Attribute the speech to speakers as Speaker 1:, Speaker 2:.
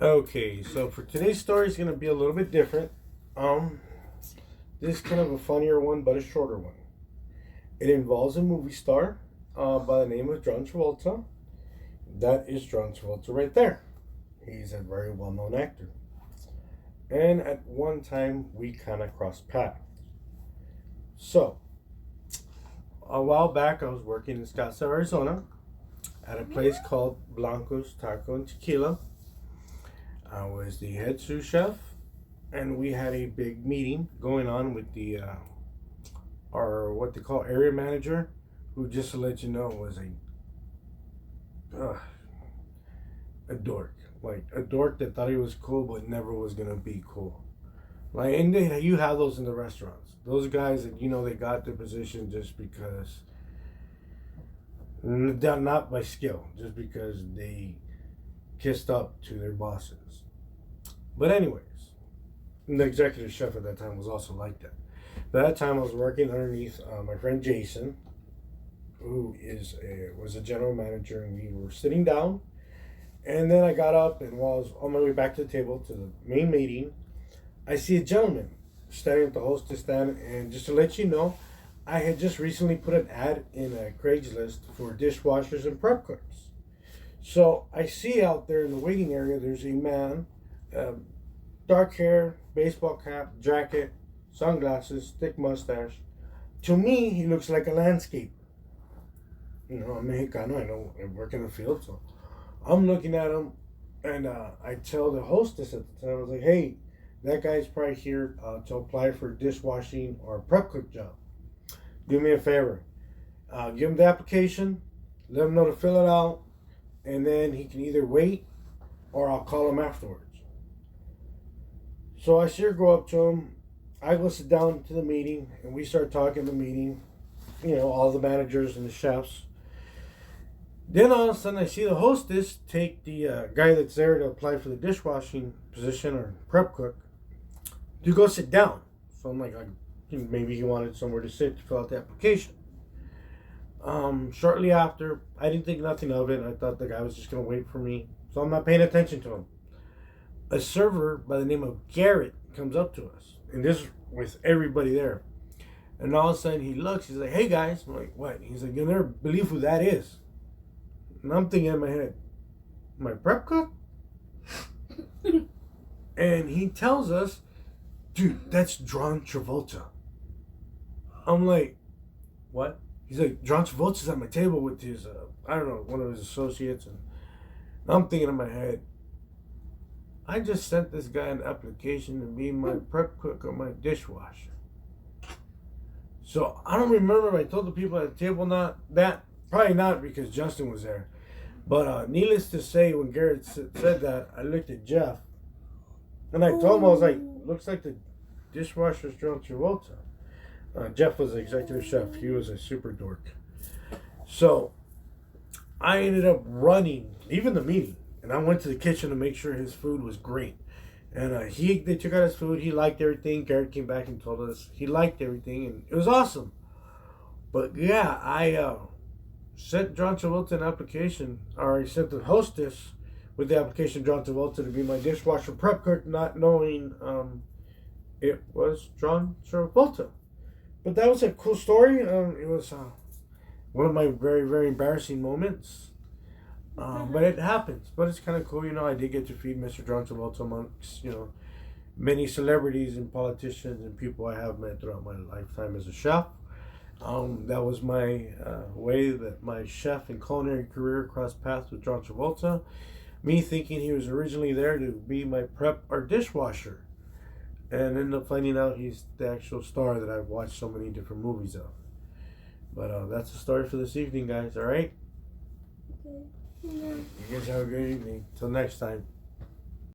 Speaker 1: Okay, so for today's story is gonna be a little bit different. Um, this is kind of a funnier one, but a shorter one. It involves a movie star by the name of John Travolta. That is John Travolta right there. He's a very well-known actor. And at one time, we kind of crossed paths. So, a while back, I was working in Scottsdale, Arizona, at a place called Blanco's Taco and Tequila. I was the head sous chef, and we had a big meeting going on with our what they call area manager, who, just to let you know, was a dork, like a dork that thought he was cool but never was gonna be cool. Like, and you have those in the restaurants. Those guys that they got their position just because, not by skill, just because they kissed up to their bosses. But anyways, the executive chef at that time was also like that. By that time, I was working underneath my friend Jason, who was a general manager, and we were sitting down. And then I got up, and while I was on my way back to the table to the main meeting, I see a gentleman standing at the hostess stand. And just to let you know, I had just recently put an ad in a Craigslist for dishwashers and prep cooks. So I see out there in the waiting area, there's a man, dark hair, baseball cap, jacket, sunglasses, thick mustache. To me, he looks like a landscaper. I'm Mexicano, I know I work in the field, so I'm looking at him, and I tell the hostess at the time, I was like, hey, that guy's probably here to apply for dishwashing or a prep cook job. Do me a favor. Give him the application, let him know to fill it out, and then he can either wait or I'll call him afterwards. So I sure go up to him. I go sit down to the meeting, and we start talking the meeting, all the managers and the chefs. Then all of a sudden I see the hostess take the guy that's there to apply for the dishwashing position or prep cook to go sit down. So I'm like, maybe he wanted somewhere to sit to fill out the application. Shortly after, I didn't think nothing of it. I thought the guy was just going to wait for me. So I'm not paying attention to him. A server by the name of Garrett comes up to us. And this with everybody there. And all of a sudden he looks, he's like, hey guys. I'm like, what? He's like, you'll never believe who that is. And I'm thinking in my head, my prep cook? And he tells us, dude, that's John Travolta. I'm like, what? He's like, John Travolta's at my table with his, one of his associates. And I'm thinking in my head, I just sent this guy an application to be my prep cook or my dishwasher. So I don't remember if I told the people at the table probably not, because Justin was there. But needless to say, when Garrett said that, I looked at Jeff. And I told him, I was like, looks like the dishwasher's John Travolta. Jeff was the executive chef. He was a super dork. So I ended up running, even the meeting. And I went to the kitchen to make sure his food was great. And they took out his food. He liked everything. Garrett came back and told us he liked everything. And it was awesome. But yeah, I sent John Travolta an application. Or I sent the hostess with the application John Travolta to be my dishwasher prep cook, not knowing it was John Travolta. But that was a cool story. It was one of my very, very embarrassing moments. But it happens. But it's kind of cool, I did get to feed Mr. John Travolta amongst, many celebrities and politicians and people I have met throughout my lifetime as a chef. That was my way that my chef and culinary career crossed paths with John Travolta. Me thinking he was originally there to be my prep or dishwasher. And ended up finding out he's the actual star that I've watched so many different movies of. But that's the story for this evening, guys, alright?
Speaker 2: Okay.
Speaker 1: You guys have a great evening. Till next time.